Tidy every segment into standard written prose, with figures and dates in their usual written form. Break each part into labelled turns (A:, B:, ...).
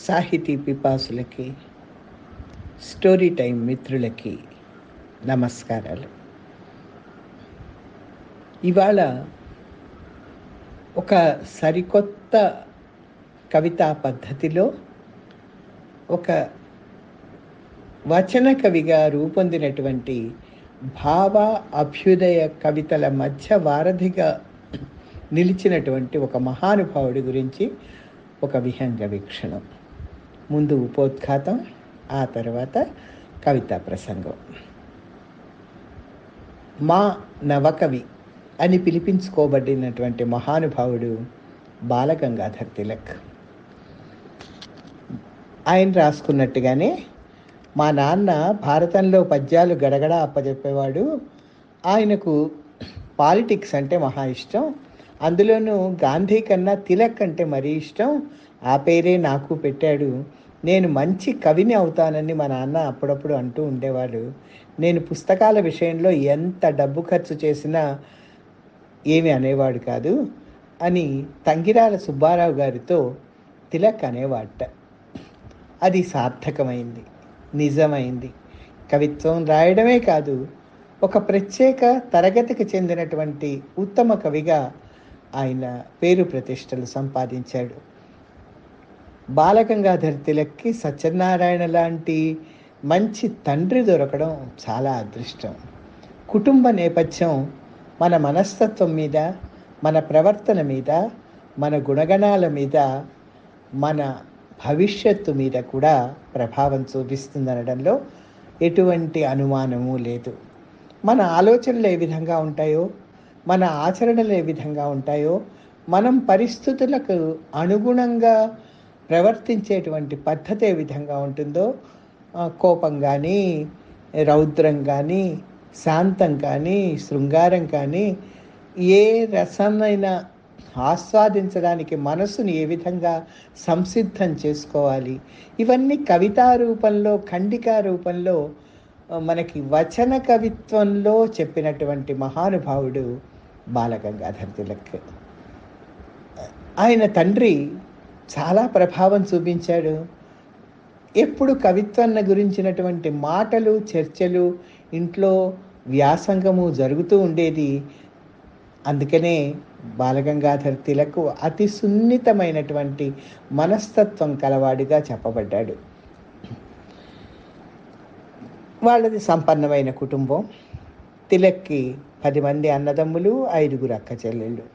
A: సాహితీ పిపాసులకి, story time మిత్రులకి నమస్కారాలు. ఇవాళ ఒక సరికొత్త కవితా పద్ధతిలో ఒక వచన కవిగా రూపొందినటువంటి భావ అభ్యుదయ కవితల మధ్య వారధిగా నిలిచినటువంటి ఒక మహానుభావుడి గురించి ఒక విహంగ వీక్షణం. ముందు ఉపోద్ఘాతం, ఆ తర్వాత కవితా ప్రసంగం. మా నవకవి అని పిలిపించుకోబడినటువంటి మహానుభావుడు బాలగంగాధర్ తిలక్. ఆయన రాసుకున్నట్టుగానే మా నాన్న భారతంలో పద్యాలు గడగడ అప్పచెప్పేవాడు. ఆయనకు పాలిటిక్స్ అంటే మహా ఇష్టం, అందులోనూ గాంధీ కన్నా తిలక్ అంటే మరీ ఇష్టం. ఆ పేరే నాకు పెట్టాడు. నేను మంచి కవిని అవుతానని మా నాన్న అప్పుడప్పుడు అంటూ ఉండేవాడు. నేను పుస్తకాల విషయంలో ఎంత డబ్బు ఖర్చు చేసినా ఏమి అనేవాడు కాదు అని తంగిరాల సుబ్బారావు గారితో తిలక్ అనేవాట. అది సార్థకమైంది, నిజమైంది. కవిత్వం రాయడమే కాదు, ఒక ప్రత్యేక తరగతికి చెందినటువంటి ఉత్తమ కవిగా ఆయన పేరు ప్రతిష్టలు సంపాదించాడు. బాలగంగాధర్ తిలక్కి సత్యనారాయణ లాంటి మంచి తండ్రి దొరకడం చాలా అదృష్టం. కుటుంబ నేపథ్యం మన మనస్తత్వం మీద, మన ప్రవర్తన మీద, మన గుణగణాల మీద, మన భవిష్యత్తు మీద కూడా ప్రభావం చూపిస్తుందనడంలో ఎటువంటి అనుమానము లేదు. మన ఆలోచనలు ఏ విధంగా ఉంటాయో, మన ఆచరణలు ఏ విధంగా ఉంటాయో, మనం పరిస్థితులకు అనుగుణంగా ప్రవర్తించేటువంటి పద్ధతి ఏ విధంగా ఉంటుందో, కోపం కానీ, రౌద్రం కానీ, శాంతం కానీ, శృంగారం కానీ, ఏ రసమైనా ఆస్వాదించడానికి మనసుని ఏ విధంగా సంసిద్ధం చేసుకోవాలి, ఇవన్నీ కవితా రూపంలో, ఖండికా రూపంలో మనకి వచన కవిత్వంలో చెప్పినటువంటి మహానుభావుడు బాలగంగాధర్ తిలక్. ఆయన తండ్రి చాలా ప్రభావం చూపించాడు. ఎప్పుడు కవిత్వాన్ని గురించినటువంటి మాటలు, చర్చలు, ఇంట్లో వ్యాసంగము జరుగుతూ ఉండేది. అందుకనే బాలగంగాధర్ తిలక్ అతి సున్నితమైనటువంటి మనస్తత్వం కలవాడిగా చెప్పబడ్డాడు. వాళ్ళది సంపన్నమైన కుటుంబం. తిలక్కి 10 మంది అన్నదమ్ములు, 5 అక్క చెల్లెళ్ళు.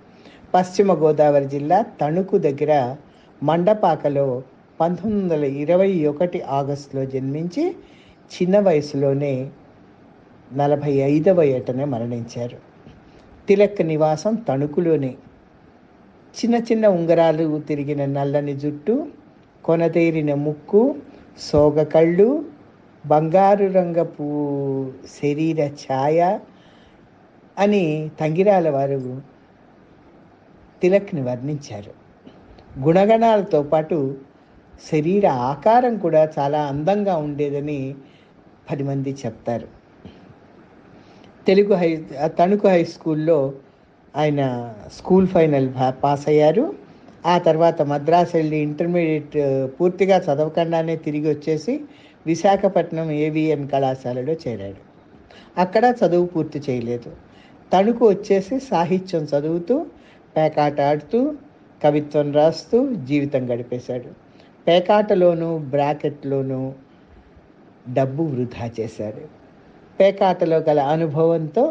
A: పశ్చిమ గోదావరి జిల్లా తణుకు దగ్గర మండపాకలో 1921 ఆగస్టులో జన్మించి చిన్న వయసులోనే 45వ ఏటనే మరణించారు. తిలక్ నివాసం తణుకులోనే. చిన్న చిన్న ఉంగరాలు తిరిగిన నల్లని జుట్టు, కొనతేరిన ముక్కు, సోగ కళ్ళు, బంగారు రంగపు శరీర ఛాయ అని తంగిరాల వారు తిలక్ని వర్ణించారు. గుణగణాలతో పాటు శరీర ఆకారం కూడా చాలా అందంగా ఉండేదని 10 మంది చెప్తారు. తణుకు హై స్కూల్లో ఆయన స్కూల్ ఫైనల్ పాస్ అయ్యారు. ఆ తర్వాత మద్రాసు వెళ్ళి ఇంటర్మీడియట్ పూర్తిగా చదవకుండానే తిరిగి వచ్చేసి విశాఖపట్నం ఏవిఎం కళాశాలలో చేరాడు. అక్కడ చదువు పూర్తి చేయలేదు. తణుకు వచ్చేసి సాహిత్యం చదువుతూ, పేకాట ఆడుతూ, కవిత్వం రాస్తూ జీవితం గడిపేశాడు. పేకాటలోనూ బ్రాకెట్లోనూ డబ్బు వృధా చేశాడు. పేకాటలో గల అనుభవంతో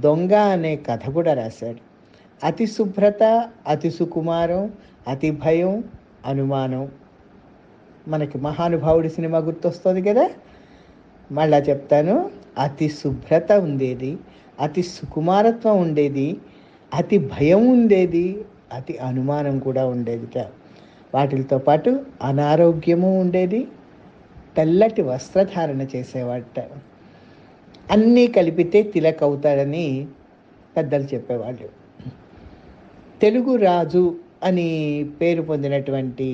A: దొంగ అనే కథ కూడా రాశాడు. అతి శుభ్రత, అతి సుకుమారం, అతి భయం, అనుమానం. మనకి మహానుభావుడి సినిమా గుర్తొస్తుంది కదా, మళ్ళా చెప్తాను. అతి శుభ్రత ఉండేది, అతి సుకుమారత్వం ఉండేది, అతి భయం ఉండేది, అతి అనుమానం కూడా ఉండేదిట. వాటితో పాటు అనారోగ్యము ఉండేది. తెల్లటి వస్త్రధారణ చేసేవాట. అన్నీ కలిపితే తిలక్ అవుతాడని పెద్దలు చెప్పేవాళ్ళు. తెలుగు రాజు అని పేరు పొందినటువంటి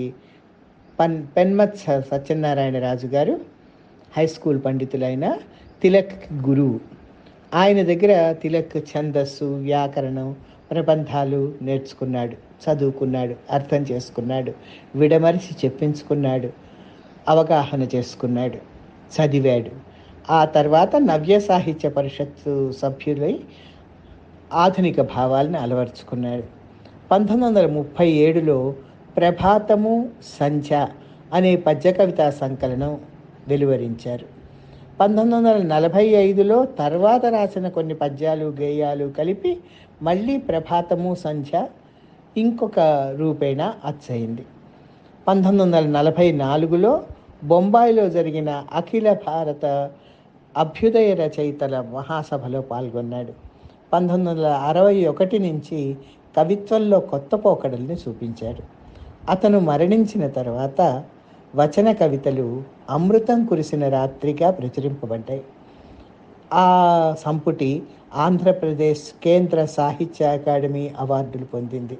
A: పెన్మత్ సత్యనారాయణ రాజు గారు హై స్కూల్ పండితులైన తిలక్ గురువు. ఆయన దగ్గర తిలక్ ఛందస్సు, వ్యాకరణం, ప్రబంధాలు నేర్చుకున్నాడు, చదువుకున్నాడు, అర్థం చేసుకున్నాడు, విడమరిచి చెప్పించుకున్నాడు, అవగాహన చేసుకున్నాడు, చదివాడు. ఆ తర్వాత నవ్య సాహిత్య పరిషత్తు సభ్యులై ఆధునిక భావాలను అలవర్చుకున్నాడు. 1937లో ప్రభాతము సంధ్య అనే పద్య కవితా సంకలనం వెలువరించారు. 1945లో తర్వాత రాసిన కొన్ని పద్యాలు, గేయాలు కలిపి మళ్ళీ ప్రభాతము సంధ్య ఇంకొక రూపేణ అచ్చయింది. 1944లో బొంబాయిలో జరిగిన అఖిల భారత అభ్యుదయ రచయితల మహాసభలో పాల్గొన్నాడు. 1961 నుంచి కవిత్వంలో కొత్త పోకడల్ని చూపించాడు. అతను మరణించిన తర్వాత వచన కవితలు అమృతం కురిసిన రాత్రిగా ప్రచురింపబడ్డాయి. ఆ సంపుటి ఆంధ్రప్రదేశ్ కేంద్ర సాహిత్య అకాడమీ అవార్డులు పొందింది.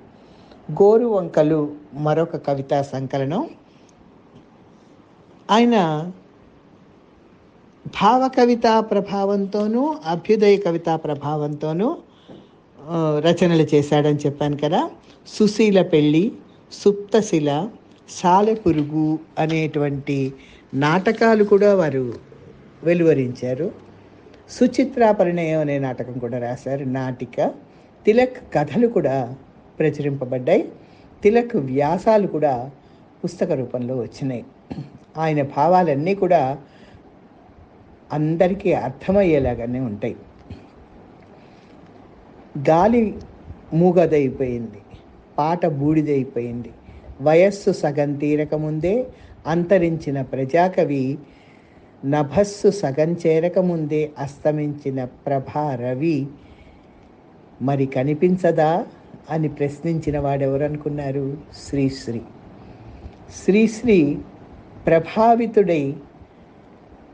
A: గోరు వంకలు మరొక కవితా సంకలనం. ఆయన భావ కవితా ప్రభావంతోనూ అభ్యుదయ కవితా ప్రభావంతోనూ రచనలు చేశాడని చెప్పాను కదా. సుశీల పెళ్ళి, సుప్తశిల, సాలెపురుగు అనేటువంటి నాటకాలు కూడా వారు వెలువరించారు. సుచిత్రా పరిణయం అనే నాటకం కూడా రాశారు, నాటిక. తిలక్ కథలు కూడా ప్రచురింపబడ్డాయి. తిలక్ వ్యాసాలు కూడా పుస్తక రూపంలో వచ్చినాయి. ఆయన భావాలన్నీ కూడా అందరికీ అర్థమయ్యేలాగానే ఉంటాయి. గాలి మూగదైపోయింది, పాట బూడిదైపోయింది, వయస్సు సగం తీరకముందే అంతరించిన ప్రజాకవి, నభస్సు సగం చేరకముందే అస్తమించిన ప్రభా రవి మరి కనిపించదా అని ప్రశ్నించిన వాడెవరనుకున్నారు? శ్రీశ్రీ. శ్రీశ్రీ ప్రభావితుడై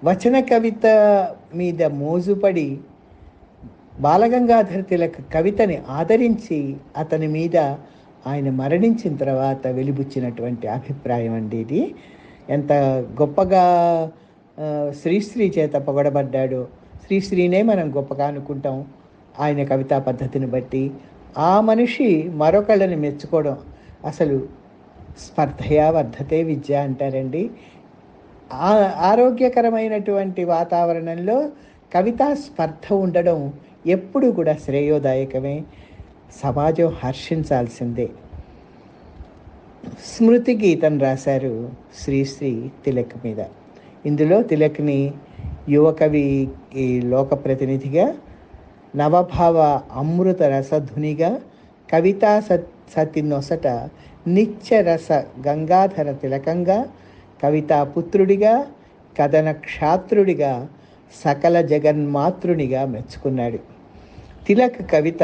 A: వచన కవిత మీద మోజుపడి బాలగంగాధర తిలక్ కవితని ఆదరించి అతని మీద ఆయన మరణించిన తర్వాత వెలిబుచ్చినటువంటి అభిప్రాయం అండి ఇది. ఎంత గొప్పగా శ్రీశ్రీ చేత పొగడబడ్డాడో. శ్రీశ్రీనే మనం గొప్పగా అనుకుంటాం ఆయన కవితా పద్ధతిని బట్టి. ఆ మనిషి మరొకళ్ళని మెచ్చుకోవడం అసలు స్పర్ధయా వర్ధతే విద్య అంటారండి. ఆరోగ్యకరమైనటువంటి వాతావరణంలో కవితా స్పర్ధ ఉండడం ఎప్పుడు కూడా శ్రేయోదాయకమే, సమాజం హర్షించాల్సిందే. స్మృతి గీతం రాశారు శ్రీశ్రీ తిలక్ మీద. ఇందులో తిలక్ని యువకవి లోకప్రతినిధిగా, నవభావ అమృత రసధునిగా, కవితా సతి నొసట నిత్యరస గంగాధర తిలకంగా, కవితా పుత్రుడిగా, కథన క్షాత్రుడిగా, సకల జగన్మాతృనిగా మెచ్చుకున్నాడు. తిలక్ కవిత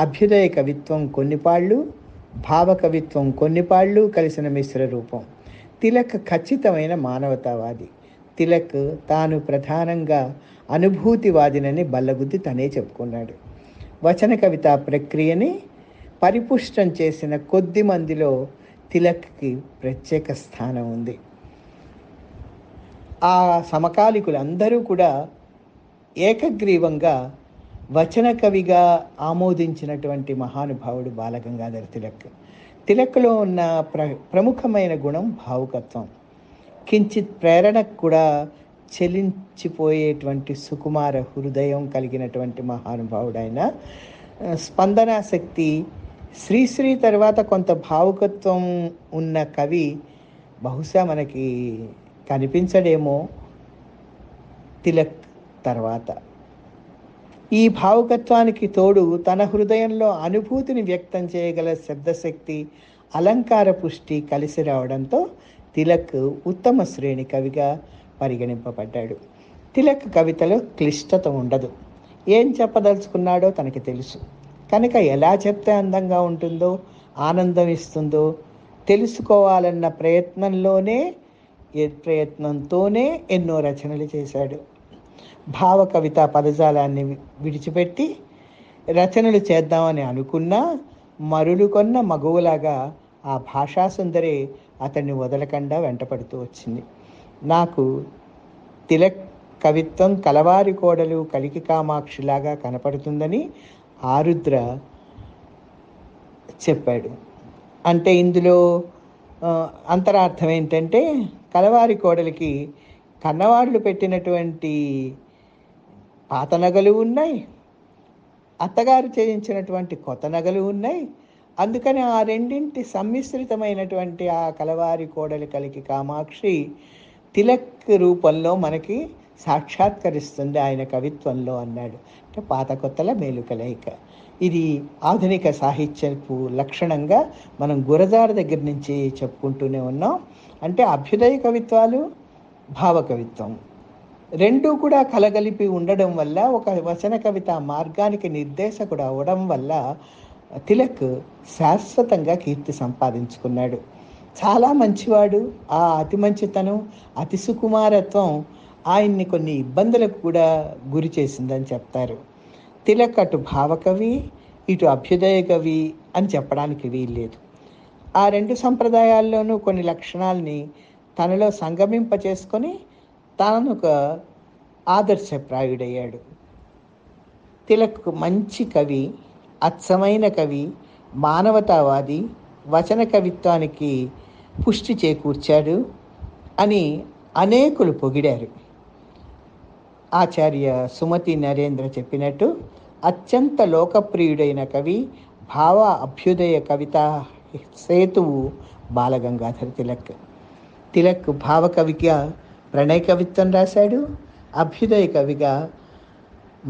A: అభ్యుదయ కవిత్వం కొన్నిపాళ్ళు, భావ కవిత్వం కొన్నిపాళ్ళు కలిసిన మిశ్ర రూపం. తిలక్ ఖచ్చితమైన మానవతావాది. తిలక్ తాను ప్రధానంగా అనుభూతివాదినని బల్లగుద్ది తనే చెప్పుకున్నాడు. వచన కవితా ప్రక్రియని పరిపుష్టం చేసిన కొద్ది మందిలో తిలక్కి ప్రత్యేక స్థానం ఉంది. ఆ సమకాలికులందరూ కూడా ఏకగ్రీవంగా వచన కవిగా ఆమోదించినటువంటి మహానుభావుడు బాలగంగాధర తిలక్. తిలక్లో ఉన్న ప్రముఖమైన గుణం భావుకత్వం. కించిత్ ప్రేరణకు కూడా చెలించిపోయేటువంటి సుకుమార హృదయం కలిగినటువంటి మహానుభావుడు ఆయన. స్పందనా శక్తి. శ్రీశ్రీ తర్వాత కొంత భావుకత్వం ఉన్న కవి బహుశా మనకి కనిపించడేమో తిలక్ తర్వాత. ఈ భావుకత్వానికి తోడు తన హృదయంలో అనుభూతిని వ్యక్తం చేయగల శబ్దశక్తి, అలంకార పుష్టి కలిసి రావడంతో తిలక్ ఉత్తమ శ్రేణి కవిగా పరిగణింపబడ్డాడు. తిలక్ కవితలో క్లిష్టత ఉండదు. ఏం చెప్పదలుచుకున్నాడో తనకి తెలుసు కనుక ఎలా చెప్తే అందంగా ఉంటుందో, ఆనందం ఇస్తుందో తెలుసుకోవాలన్న ప్రయత్నంతోనే ఎన్నో రచనలు చేశాడు. భావ కవితా పదజాలాన్ని విడిచిపెట్టి రచనలు చేద్దామని అనుకున్నా మరులు కొన్న మగువలాగా ఆ భాషా సుందరే అతన్ని వదలకుండా వెంటపడుతూ వచ్చింది. నాకు తిలక్ కవిత్వం కలవారి కోడలు కలికి కామాక్షిలాగా కనపడుతుందని ఆరుద్ర చెప్పాడు. అంటే ఇందులో అంతరార్థం ఏంటంటే, కలవారి కోడలికి కన్నవాళ్ళు పెట్టినటువంటి పాత నగలు ఉన్నాయి, అత్తగారు చేయించినటువంటి కొత్త నగలు ఉన్నాయి. అందుకని ఆ రెండింటి సమ్మిశ్రితమైనటువంటి ఆ కలవారి కోడలి కలికి కామాక్షి తిలక్ రూపంలో మనకి సాక్షాత్కరిస్తుంది ఆయన కవిత్వంలో అన్నాడు. అంటే పాత కొత్తల మేలు కలయిక. ఇది ఆధునిక సాహిత్యపు లక్షణంగా మనం గురజాడ దగ్గర నుంచి చెప్పుకుంటూనే ఉన్నాం. అంటే అభ్యుదయ కవిత్వాలు, భావ కవిత్వం రెండూ కూడా కలగలిపి ఉండడం వల్ల ఒక వచన కవిత మార్గానికి నిర్దేశకుడు అవడం వల్ల తిలక్ శాశ్వతంగా కీర్తి సంపాదించుకున్నాడు. చాలా మంచివాడు. ఆ అతి మంచితనం, అతి సుకుమారత్వం ఆయన్ని కొన్ని ఇబ్బందులకు కూడా గురి చేసిందని చెప్తారు. తిలక్ అటు భావకవి, ఇటు అభ్యుదయ కవి అని చెప్పడానికి వీల్లేదు. ఆ రెండు సంప్రదాయాల్లోనూ కొన్ని లక్షణాలని తనలో సంగమింప చేసుకొని తాను ఒక ఆదర్శప్రాయుడయ్యాడు. తిలక్ మంచి కవి, అచ్చమైన కవి, మానవతావాది, వచన కవిత్వానికి పుష్టి చేకూర్చాడు అని అనేకులు పొగిడారు. ఆచార్య సుమతి నరేంద్ర చెప్పినట్టు అత్యంత లోకప్రియుడైన కవి, భావ అభ్యుదయ కవిత సేతువు బాలగంగాధర తిలక్. తిలక్ భావకవిగా ప్రణయ కవిత్వం రాశాడు, అభ్యుదయ కవిగా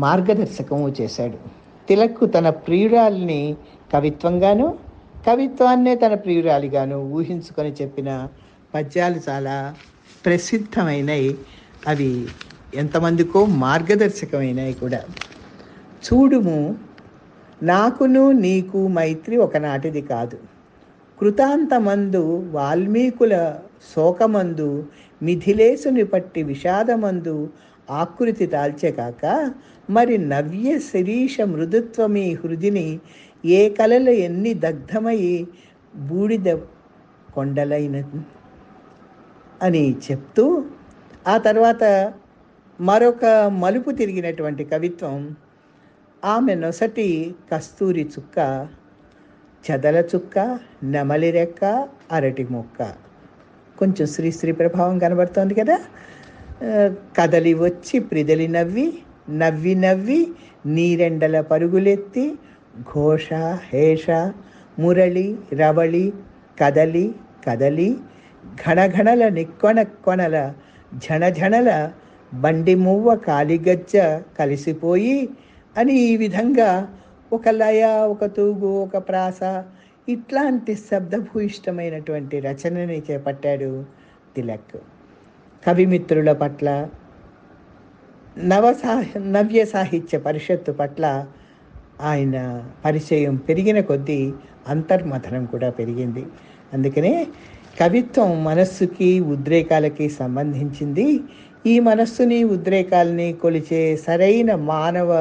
A: మార్గదర్శకము చేశాడు. తిలక్ తన ప్రియురాలిని కవిత్వంగాను, కవిత్వాన్నే తన ప్రియురాలిగాను ఊహించుకొని చెప్పిన పద్యాలు చాలా ప్రసిద్ధమైనవి. అవి ఎంతమందికో మార్గదర్శకమైనవి కూడా. చూడుము, నాకును నీకు మైత్రి ఒకనాటిది కాదు, కృతాంతమందు వాల్మీకుల శోకమందు మిథిలేసుని పట్టి విషాదమందు ఆకృతి దాల్చెకాక, మరి నవ్య శిరీష మృదుత్వమీ హృదిని ఏ కలలు ఎన్ని దగ్ధమై బూడిద కొండలైన అని చెప్తూ ఆ తర్వాత మరొక మలుపు తిరిగినటువంటి కవిత్వం, ఆమె నొసటి కస్తూరి చుక్క, చదల చుక్క, నెమలి రెక్క, అరటి మొక్క. కొంచెం శ్రీశ్రీ ప్రభావం కనబడుతోంది కదా. కదలి వచ్చి ప్రిదలి నవ్వి, నవ్వి నవ్వి నీరెండల పరుగులెత్తి, ఘోష హేష మురళి రవళి కదలి కదలి ఘనఘనల నిక్కొన కొనల ఝణఝణల బండి మువ్వ కాలిగజ్జ కలిసిపోయి అని ఈ విధంగా ఒక లయ, ఒక తూగు, ఒక ప్రాస, ఇట్లాంటి శబ్దభూయిష్టమైనటువంటి రచనని చేపట్టాడు తిలక్. కవిమిత్రుల పట్ల, నవ్య సాహిత్య పరిషత్తు పట్ల ఆయన పరిచయం పెరిగిన కొద్దీ అంతర్మథనం కూడా పెరిగింది. అందుకనే కవిత్వం మనస్సుకి, ఉద్రేకాలకి సంబంధించింది. ఈ మనస్సుని, ఉద్రేకాలని కొలిచే సరైన మానవ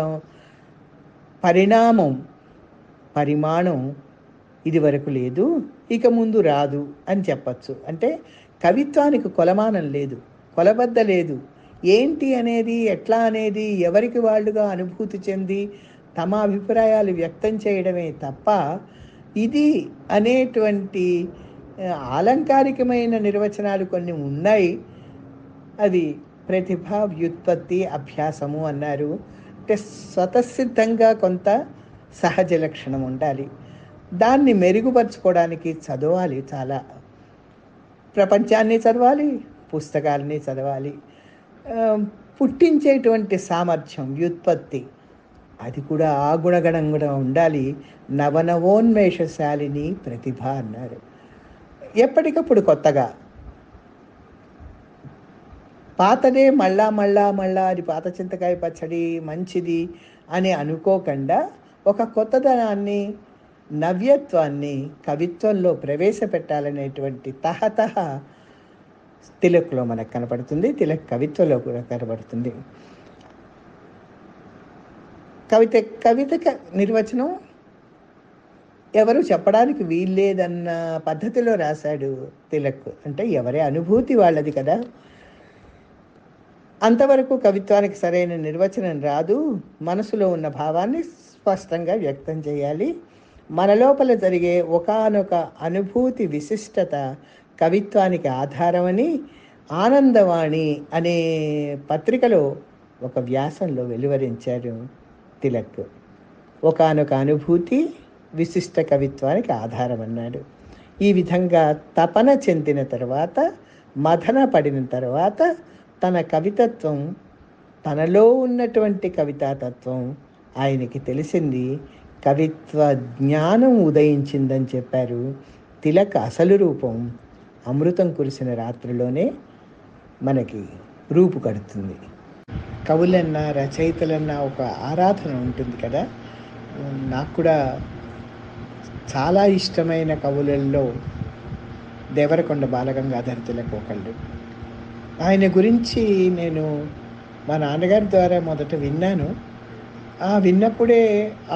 A: పరిమాణం ఇది వరకు లేదు, ఇక ముందు రాదు అని చెప్పచ్చు. అంటే కవిత్వానికి కొలమానం లేదు, కొలబద్ద లేదు. ఏంటి అనేది, ఎట్లా అనేది ఎవరికి వాళ్ళుగా అనుభూతి చెంది తమ అభిప్రాయాలు వ్యక్తం చేయడమే తప్ప ఇది అనేటువంటి ఆలంకారికమైన నిర్వచనాలు కొన్ని ఉన్నాయి. అది ప్రతిభ, వ్యుత్పత్తి, అభ్యాసము అన్నారు. అంటే స్వతసిద్ధంగా కొంత సహజ లక్షణం ఉండాలి. దాన్ని మెరుగుపరుచుకోవడానికి చదవాలి, చాలా ప్రపంచాన్ని చదవాలి, పుస్తకాలని చదవాలి. పుట్టించేటువంటి సామర్థ్యం, వ్యుత్పత్తి, అది కూడా ఆ గుణగణం కూడా ఉండాలి. నవనవోన్మేషశాలిని ప్రతిభ అన్నారు. ఎప్పటికప్పుడు కొత్తగా, పాతదే మళ్ళా మళ్ళా మళ్ళా అది పాత చింతకాయ పచ్చడి మంచిది అని అనుకోకుండా ఒక కొత్తదనాన్ని, నవ్యత్వాన్ని కవిత్వంలో ప్రవేశపెట్టాలనేటువంటి తహతహ తిలక్లో మనకు కనపడుతుంది, తిలక్ కవిత్వంలో కూడా కనపడుతుంది. కవిత నిర్వచనం ఎవరు చెప్పడానికి వీల్లేదన్న పద్ధతిలో రాశాడు తిలక్. అంటే ఎవరి అనుభూతి వాళ్ళది కదా. అంతవరకు కవిత్వానికి సరైన నిర్వచనం రాదు. మనసులో ఉన్న భావాన్ని స్పష్టంగా వ్యక్తం చేయాలి. మన లోపల జరిగే ఒకానొక అనుభూతి విశిష్టత కవిత్వానికి ఆధారమని ఆనందవాణి అనే పత్రికలో ఒక వ్యాసంలో వెలువరించారు తిలక్. ఒకానొక అనుభూతి విశిష్ట కవిత్వానికి ఆధారం అన్నాడు. ఈ విధంగా తపన చెందిన తర్వాత, మదన పడిన తర్వాత తన కవితత్వం, తనలో ఉన్నటువంటి కవితాతత్వం ఆయనకి తెలిసింది. కవిత్వ జ్ఞానం ఉదయించిందని చెప్పారు. తిలక్ అసలు రూపం అమృతం కురిసిన రాత్రిలోనే మనకి రూపు కడుతుంది. కవులన్నా రచయితలన్నా ఒక ఆరాధన ఉంటుంది కదా. నాకు కూడా చాలా ఇష్టమైన కవులలో దేవరకొండ బాలగంగాధర తిలక్ ఒకళ్ళు. ఆయన గురించి నేను మా నాన్నగారి ద్వారా మొదట విన్నాను. విన్నప్పుడే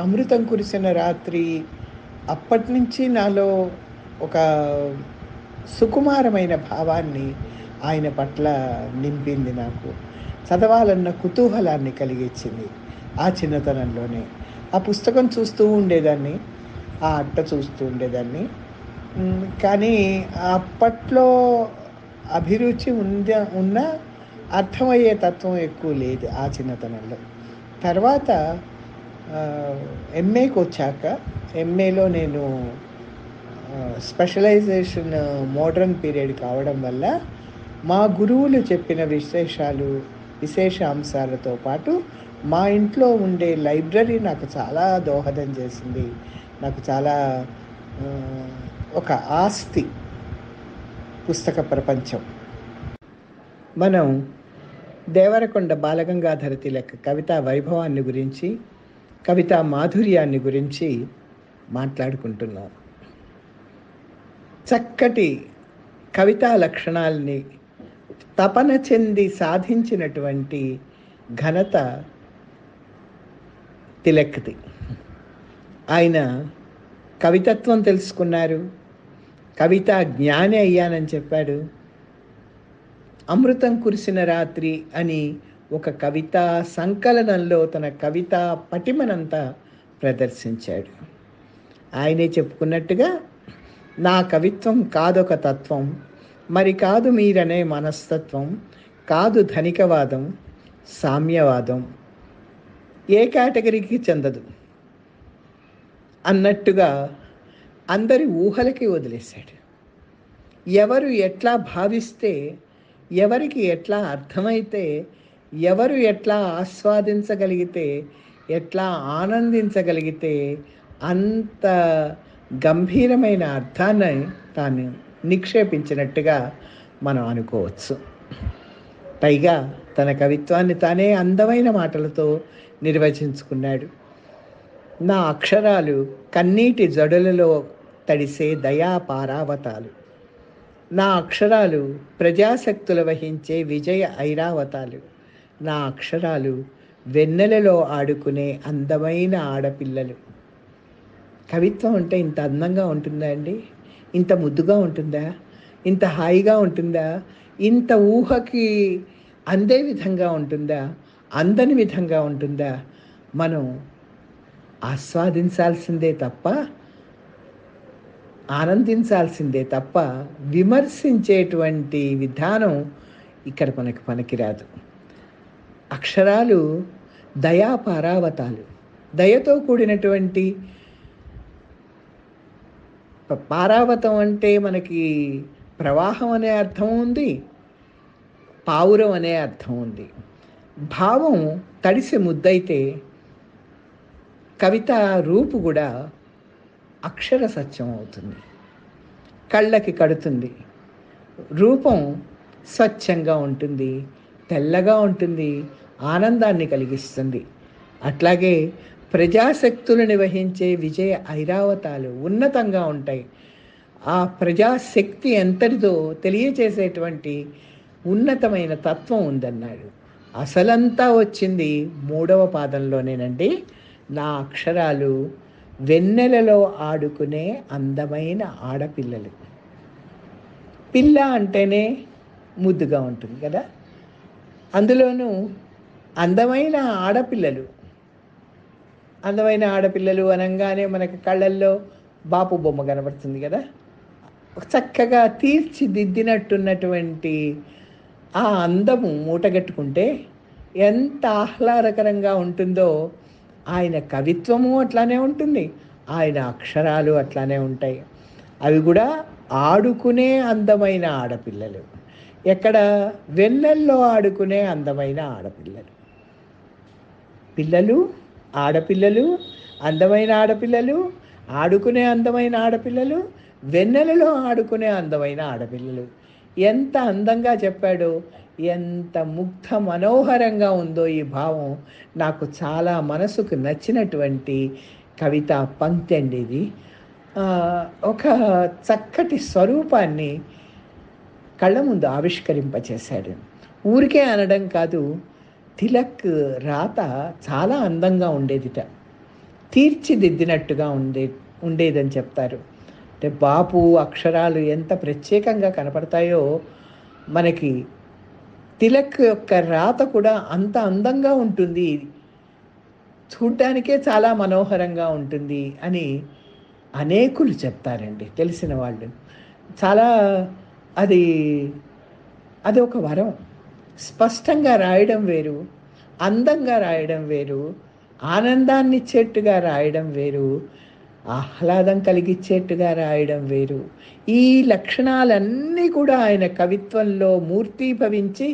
A: అమృతం కురిసిన రాత్రి అప్పటి నుంచి నాలో ఒక సుకుమారమైన భావాన్ని ఆయన పట్ల నింపింది. నాకు చదవాలన్న కుతూహలాన్ని కలిగించింది ఆ చిన్నతనంలోనే. ఆ పుస్తకం చూస్తూ ఉండేదాన్ని, ఆ అట్ట చూస్తూ ఉండేదాన్ని. కానీ అప్పట్లో అభిరుచి ఉన్న అర్థమయ్యే తత్వం ఎక్కువ లేదు ఆ చిన్నతనంలో. తర్వాత ఎంఏకి వచ్చాక, ఎంఏలో నేను స్పెషలైజేషన్ మోడర్న్ పీరియడ్ కావడం వల్ల మా గురువులు చెప్పిన విశేష అంశాలతో పాటు మా ఇంట్లో ఉండే లైబ్రరీ నాకు చాలా దోహదం చేసింది. నాకు చాలా ఒక ఆస్తి పుస్తక ప్రపంచం. మనం దేవరకొండ బాలగంగాధర తిలక్ కవితా వైభవాన్ని గురించి, కవితా మాధుర్యాన్ని గురించి మాట్లాడుకుంటున్నాం. చక్కటి కవితా లక్షణాలని తపన చెంది సాధించినటువంటి ఘనత తిలక్ది. ఆయన కవితత్వం తెలుసుకున్నారు, కవితా జ్ఞాని అయ్యానని చెప్పాడు. అమృతం కురిసిన రాత్రి అని ఒక కవితా సంకలనంలో తన కవితా పటిమనంతా ప్రదర్శించాడు. ఆయనే చెప్పుకున్నట్టుగా, నా కవిత్వం కాదొక తత్వం, మరి కాదు మీరనే మనస్తత్వం, కాదు ధనికవాదం, సామ్యవాదం, ఏ కేటగిరీకి చెందదు అన్నట్టుగా అందరి ఊహలకి వదిలేశాడు. ఎవరు ఎట్లా భావిస్తే, ఎవరికి ఎట్లా అర్థమైతే, ఎవరు ఎట్లా ఆస్వాదించగలిగితే, ఎట్లా ఆనందించగలిగితే అంత గంభీరమైన అర్థాన్ని తాను నిక్షేపించినట్టుగా మనం అనుకోవచ్చు. పైగా తన కవిత్వాన్ని తానే అందమైన మాటలతో నిర్వచించుకున్నాడు. నా అక్షరాలు కన్నీటి జడులలో తడిసే దయా పారావతాలు, నా అక్షరాలు ప్రజాశక్తులు వహించే విజయ ఐరావతాలు, నా అక్షరాలు వెన్నెలలో ఆడుకునే అందమైన ఆడపిల్లలు. కవిత్వం అంటే ఇంత అందంగా ఉంటుందా అండి? ఇంత ముద్దుగా ఉంటుందా? ఇంత హాయిగా ఉంటుందా? ఇంత ఊహకి అందే విధంగా ఉంటుందా? అందని విధంగా ఉంటుందా? మనం ఆస్వాదించాల్సిందే తప్ప, ఆనందించాల్సిందే తప్ప విమర్శించేటువంటి విధానం ఇక్కడ మనకి పనికిరాదు. అక్షరాలు దయా పారావతాలు, దయతో కూడినటువంటి. పారావతం అంటే మనకి ప్రవాహం అనే అర్థం ఉంది, పావురం అనే అర్థం ఉంది. భావం తడిసి ముద్దయితే కవిత రూపు కూడా అక్షర సత్యం అవుతుంది, కళ్ళకి కడుతుంది. రూపం స్వచ్ఛంగా ఉంటుంది, తెల్లగా ఉంటుంది, ఆనందాన్ని కలిగిస్తుంది. అట్లాగే ప్రజాశక్తులను వహించే విజయ ఐరావతాలు ఉన్నతంగా ఉంటాయి. ఆ ప్రజాశక్తి ఎంతటిదో తెలియచేసేటువంటి ఉన్నతమైన తత్వం ఉందన్నాడు. అసలంతా వచ్చింది 3వ పాదంలోనేనండి. నా అక్షరాలు వెన్నెలలో ఆడుకునే అందమైన ఆడపిల్లలు. పిల్ల అంటేనే ముద్దుగా ఉంటుంది కదా, అందులోనూ అందమైన ఆడపిల్లలు. అందమైన ఆడపిల్లలు అనగానే మనకి కళ్ళల్లో బాపు బొమ్మ కనబడుతుంది కదా. చక్కగా తీర్చిదిద్దినట్టున్నటువంటి ఆ అందము మూటగట్టుకుంటే ఎంత ఆహ్లాదకరంగా ఉంటుందో, ఆయన కవిత్వము అట్లానే ఉంటుంది, ఆయన అక్షరాలు అట్లానే ఉంటాయి. అవి కూడా ఆడుకునే అందమైన ఆడపిల్లలు. ఎక్కడ? వెన్నెల్లో ఆడుకునే అందమైన ఆడపిల్లలు. పిల్లలు, ఆడపిల్లలు, అందమైన ఆడపిల్లలు, ఆడుకునే అందమైన ఆడపిల్లలు, వెన్నెలలో ఆడుకునే అందమైన ఆడపిల్లలు. ఎంత అందంగా చెప్పాడో, ఎంత ముగ్ధ మనోహరంగా ఉందో ఈ భావం. నాకు చాలా మనసుకు నచ్చినటువంటి కవిత పంక్తి అండి ఇది. ఒక చక్కటి స్వరూపాన్ని కళ్ళ ముందు ఆవిష్కరింపచేశాడు. ఊరికే అనడం కాదు, తిలక్ రాత చాలా అందంగా ఉండేదిట, తీర్చిదిద్దినట్టుగా ఉండేదని చెప్తారు. అంటే బాపు అక్షరాలు ఎంత ప్రత్యేకంగా కనపడతాయో మనకి తిలక్ యొక్క రాత కూడా అంత అందంగా ఉంటుంది, చూడ్డానికే చాలా మనోహరంగా ఉంటుంది అని అనేకులు చెప్తారండి, తెలిసిన వాళ్ళు. చాలా అది అది ఒక వరం. స్పష్టంగా రాయడం వేరు, అందంగా రాయడం వేరు, ఆనందాన్ని ఇచ్చేట్టుగా రాయడం వేరు, ఆహ్లాదం కలిగించేట్టుగా రాయడం వేరు. ఈ లక్షణాలన్నీ కూడా ఆయన కవిత్వంలో మూర్తీభవించి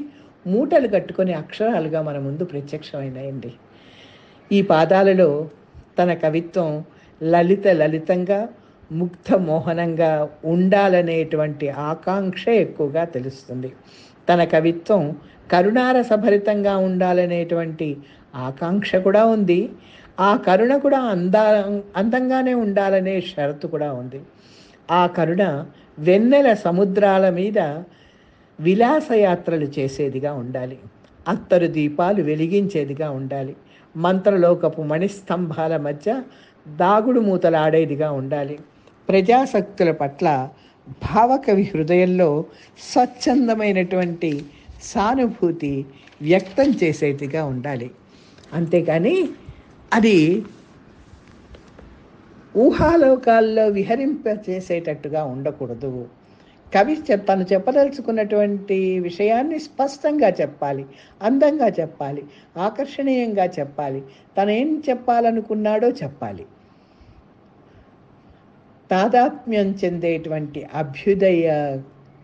A: మూటలు కట్టుకొని అక్షరాలుగా మన ముందు ప్రత్యక్షమైనాయండి. ఈ పాదాలలో తన కవిత్వం లలితంగా, ముగ్ధ మోహనంగా ఉండాలనేటువంటి ఆకాంక్ష ఎక్కువగా తెలుస్తుంది. తన కవిత్వం కరుణారసభరితంగా ఉండాలనేటువంటి ఆకాంక్ష కూడా ఉంది. ఆ కరుణ కూడా అందంగానే ఉండాలనే షరతు కూడా ఉంది. ఆ కరుణ వెన్నెల సముద్రాల మీద విలాసయాత్రలు చేసేదిగా ఉండాలి, అత్తరు దీపాలు వెలిగించేదిగా ఉండాలి, మంత్రలోకపు మణిస్తంభాల మధ్య దాగుడు మూతలాడేదిగా ఉండాలి, ప్రజాశక్తుల పట్ల భావకవి హృదయంలో స్వచ్ఛందమైనటువంటి సానుభూతి వ్యక్తం చేసేదిగా ఉండాలి. అంతేకాని అది ఊహాలోకాల్లో విహరింపచేసేటట్టుగా ఉండకూడదు. కవి తను చెప్పదలుచుకున్నటువంటి విషయాన్ని స్పష్టంగా చెప్పాలి, అందంగా చెప్పాలి, ఆకర్షణీయంగా చెప్పాలి, తనేం చెప్పాలనుకున్నాడో చెప్పాలి. తాదాత్మ్యం చెందేటువంటి అభ్యుదయ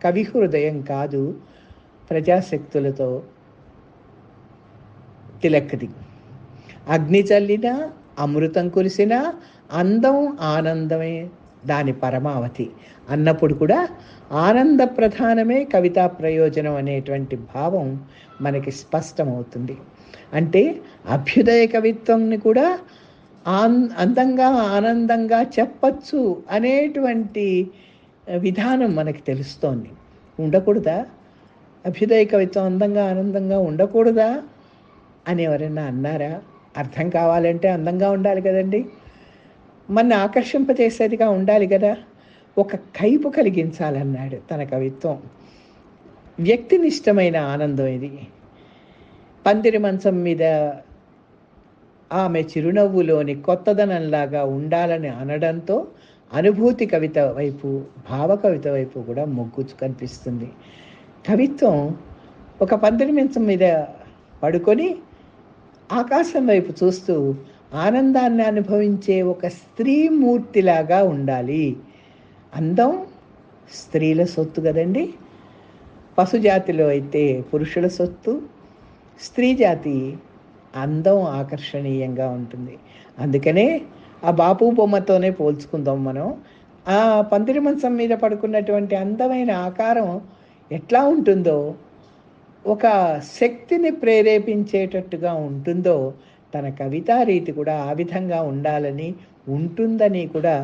A: కవి హృదయం కాదు ప్రజాశక్తులతో తిలక్ది. అగ్ని చల్లినా, అమృతం కురిసినా అందం ఆనందమే దాని పరమావధి అన్నప్పుడు కూడా ఆనంద ప్రధానమే కవితా ప్రయోజనం అనేటువంటి భావం మనకి స్పష్టమవుతుంది. అంటే అభ్యుదయ కవిత్వంని కూడా అందంగా ఆనందంగా చెప్పచ్చు అనేటువంటి విధానం మనకి తెలుస్తోంది. ఉండకూడదా? అభ్యుదయ కవిత్వం అందంగా ఆనందంగా ఉండకూడదా అని ఎవరైనా అన్నారా? అర్థం కావాలంటే అందంగా ఉండాలి కదండి, మన ఆకర్షింపజేసేదిగా ఉండాలి కదా, ఒక కైపు కలిగించాలన్నాడు తన కవిత్వం. వ్యక్తినిష్టమైన ఆనందం ఇది. పందిరి మంచం మీద ఆమె చిరునవ్వులోని కొత్తదనంలాగా ఉండాలని అనడంతో అనుభూతి కవిత వైపు, భావ కవిత వైపు కూడా మొగ్గు కనిపిస్తుంది. కవిత్వం ఒక పందిరి మంచం మీద పడుకొని ఆకాశం వైపు చూస్తూ ఆనందాన్ని అనుభవించే ఒక స్త్రీ మూర్తిలాగా ఉండాలి. అందం స్త్రీల సొత్తు కదండి. పశుజాతిలో అయితే పురుషుల సొత్తు, స్త్రీ జాతి అందం ఆకర్షణీయంగా ఉంటుంది. అందుకనే ఆ బాపు బొమ్మతోనే పోల్చుకుందాం మనం. ఆ పందిరి మంచం మీద పడుకున్నటువంటి అందమైన ఆకారం ఎట్లా ఉంటుందో, ఒక శక్తిని ప్రేరేపించేటట్టుగా ఉంటుందో, తన కవితా రీతి కూడా ఆ విధంగా ఉండాలని, ఉంటుందని కూడా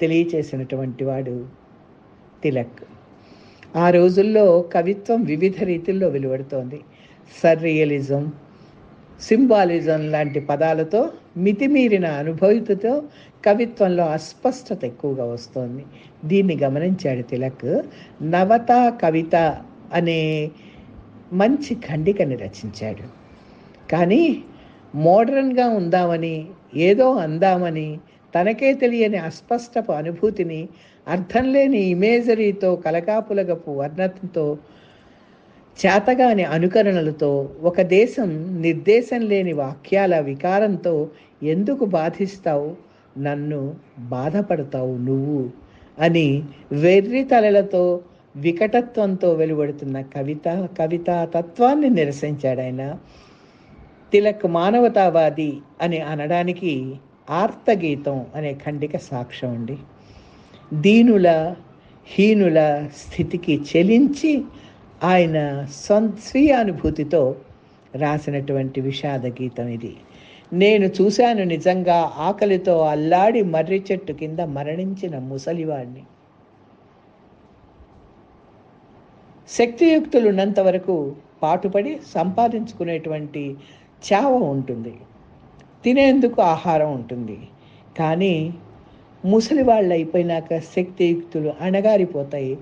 A: తెలియచేసినటువంటి వాడు తిలక్. ఆ రోజుల్లో కవిత్వం వివిధ రీతుల్లో వెలువడుతోంది. సర్రియలిజం, సింబాలిజం లాంటి పదాలతో మితిమీరిన అనుభూతితో కవిత్వంలో అస్పష్టత ఎక్కువగా వస్తోంది. దీన్ని గమనించాడు తిలక్. నవత కవిత అనే మంచి ఖండికని రచించాడు. కానీ మోడ్రన్గా ఉందామని, ఏదో అందామని, తనకే తెలియని అస్పష్టపు అనుభూతిని, అర్థం లేని ఇమేజరీతో, కలగాపులగపు వర్ణంతో, చేతగాని అనుకరణలతో, ఒక దేశం నిర్దేశం లేని వాక్యాల వికారంతో ఎందుకు బాధిస్తావు నన్ను, బాధపడతావు నువ్వు అని వెర్రి తలలతో, వికటత్వంతో వెలువడుతున్న కవితా తత్వాన్ని నిరసించాడు ఆయన. తిలక్ మానవతావాది అని అనడానికి ఆర్తగీతం అనే ఖండిక సాక్ష్యం అండి. దీనుల హీనుల స్థితికి చెలించి ఆయన స్వీయ అనుభూతితో రాసినటువంటి విషాద గీతం ఇది. నేను చూశాను నిజంగా ఆకలితో అల్లాడి మర్రి చెట్టు కింద మరణించిన ముసలివాడిని. శక్తియుక్తులు ఉన్నంత వరకు పాటుపడి సంపాదించుకునేటువంటి చావ ఉంటుంది, తినేందుకు ఆహారం ఉంటుంది. కానీ ముసలి వాళ్ళు అయిపోయినాక శక్తియుక్తులు అణగారిపోతాయి.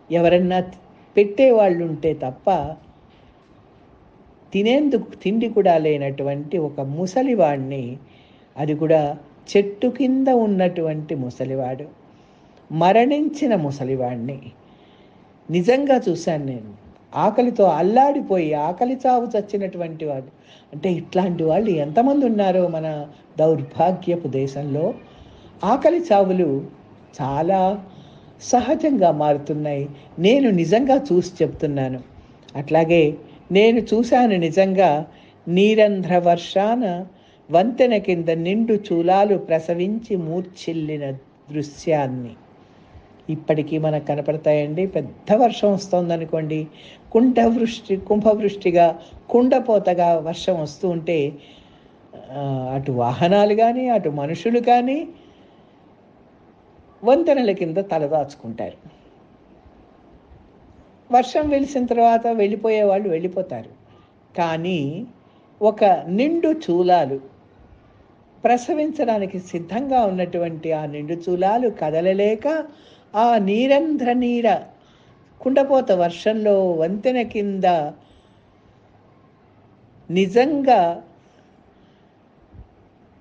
A: ఎవరన్నా పెట్టేవాళ్ళు ఉంటే తప్ప తినేందుకు తిండి కూడా లేనటువంటి ఒక ముసలివాడిని, అది కూడా చెట్టు కింద ఉన్నటువంటి ముసలివాడు, మరణించిన ముసలివాడిని నిజంగా చూశాను నేను. ఆకలితో అల్లాడిపోయి ఆకలి చావు చచ్చినటువంటి వాడు. అంటే ఇట్లాంటి వాళ్ళు ఎంతమంది ఉన్నారో మన దౌర్భాగ్యపు దేశంలో. ఆకలి చావులు చాలా సహజంగా మారుతున్నాయి. నేను నిజంగా చూసి చెప్తున్నాను. అట్లాగే నేను చూశాను నిజంగా నీరంధ్ర వర్షాన వంతెన కింద నిండు చూలాలు ప్రసవించి మూర్ఛిల్లిన దృశ్యాన్ని. ఇప్పటికీ మనకు కనపడతాయండి. పెద్ద వర్షం వస్తుందనుకోండి, కుంభవృష్టిగా కుండపోతగా వర్షం వస్తూ ఉంటే అటు వాహనాలు కానీ అటు మనుషులు కానీ వంతెనల కింద తలదాచుకుంటారు. వర్షం వెలిసిన తర్వాత వెళ్ళిపోయే వాళ్ళు వెళ్ళిపోతారు. కానీ ఒక నిండు చూలాలు ప్రసవించడానికి సిద్ధంగా ఉన్నటువంటి ఆ నిండు చూలాలు కదలలేక ఆ నీర కుండపోత వర్షంలో వంతెన కింద నిజంగా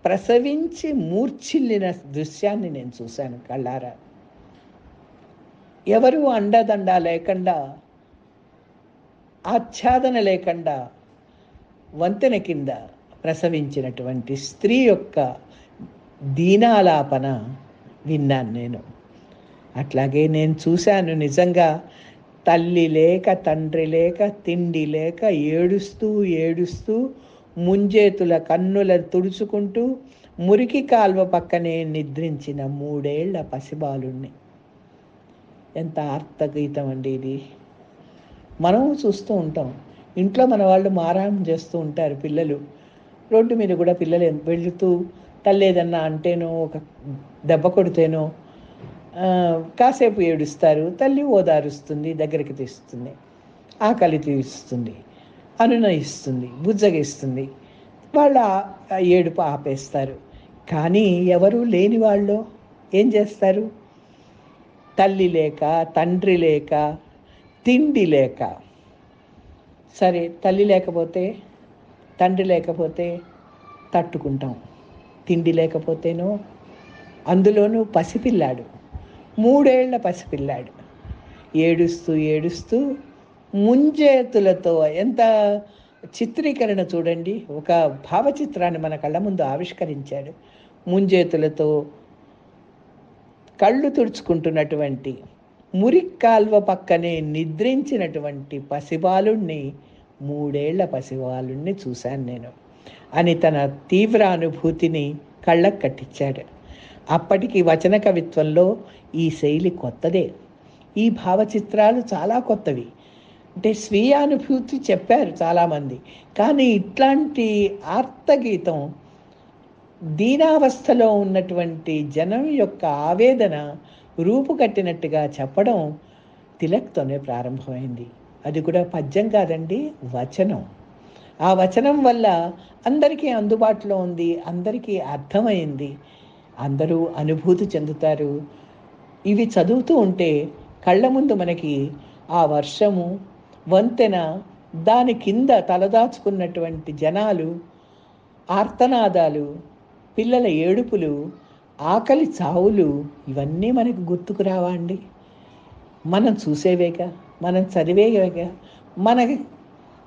A: ప్రసవించి మూర్ఛిల్లిన దృశ్యాన్ని నేను చూశాను కళ్ళారా. ఎవరు అండదండ లేకుండా, ఆచ్ఛాదన లేకుండా వంతెన కింద ప్రసవించినటువంటి స్త్రీ యొక్క దీనాలాపన విన్నాను నేను. అట్లాగే నేను చూశాను నిజంగా తల్లి లేక తండ్రి లేక తిండి లేక ఏడుస్తూ ముంజేతుల కన్నులను తుడుచుకుంటూ మురికి కాల్వ పక్కనే నిద్రించిన 3 ఏళ్ల పసిబాలుణ్ణి. ఎంత ఆర్తగీతం అండి ఇది. మనము చూస్తూ ఉంటాం. ఇంట్లో మన వాళ్ళు మారాం చేస్తూ ఉంటారు. పిల్లలు రోడ్డు మీద కూడా పిల్లలు వెళుతూ తల్లి ఏదన్నా అంటేనో ఒక దెబ్బ కొడితేనో కాసేపు ఏడుస్తారు. తల్లి ఓదారుస్తుంది, దగ్గరికి తీస్తుంది, ఆకలి తీస్తుంది, అనునయిస్తుంది, బుజ్జగిస్తుంది. వాళ్ళ ఏడుపు ఆపేస్తారు. కానీ ఎవరు లేని వాళ్ళు ఏం చేస్తారు? తల్లి లేక తండ్రి లేక తిండి లేక, సరే తల్లి లేకపోతే తండ్రి లేకపోతే తట్టుకుంటాం, తిండి లేకపోతేనో, అందులోనూ పసిపిల్లాడు, 3 ఏళ్ల పసిపిల్లాడు ఏడుస్తూ ముంజేతులతో, ఎంత చిత్రీకరణ చూడండి. ఒక భావచిత్రాన్ని మన కళ్ళ ముందు ఆవిష్కరించాడు. ముంజేతులతో కళ్ళు తుడుచుకుంటున్నటువంటి, మురిక్కాల్వ పక్కనే నిద్రించినటువంటి పసిబాలుణ్ణి, 3 ఏళ్ల పసిబాలుణ్ణి చూశాను నేను అని తన తీవ్ర అనుభూతిని కళ్ళకు కట్టించాడు. అప్పటికి వచన కవిత్వంలో ఈ శైలి కొత్తదే. ఈ భావచిత్రాలు చాలా కొత్తవి. అంటే స్వీయానుభూతి చెప్పారు చాలామంది. కానీ ఇట్లాంటి ఆర్తగీతం దీనావస్థలో ఉన్నటువంటి జనం యొక్క ఆవేదన రూపుకట్టినట్టుగా చెప్పడం తిలక్తోనే ప్రారంభమైంది. అది కూడా పద్యం కాదండి, వచనం. ఆ వచనం వల్ల అందరికీ అందుబాటులో ఉంది, అందరికీ అర్థమైంది, అందరూ అనుభూతి చెందుతారు. ఇవి చదువుతూ ఉంటే కళ్ళ ముందు మనకి ఆ వర్షము, వంతెన, దాని కింద తలదాచుకున్నటువంటి జనాలు, ఆర్తనాదాలు, పిల్లల ఏడుపులు, ఆకలి చావులు ఇవన్నీ మనకు గుర్తుకు రావా అండి? మనం చూసేవేగా, మనం చదివేవేగా, మన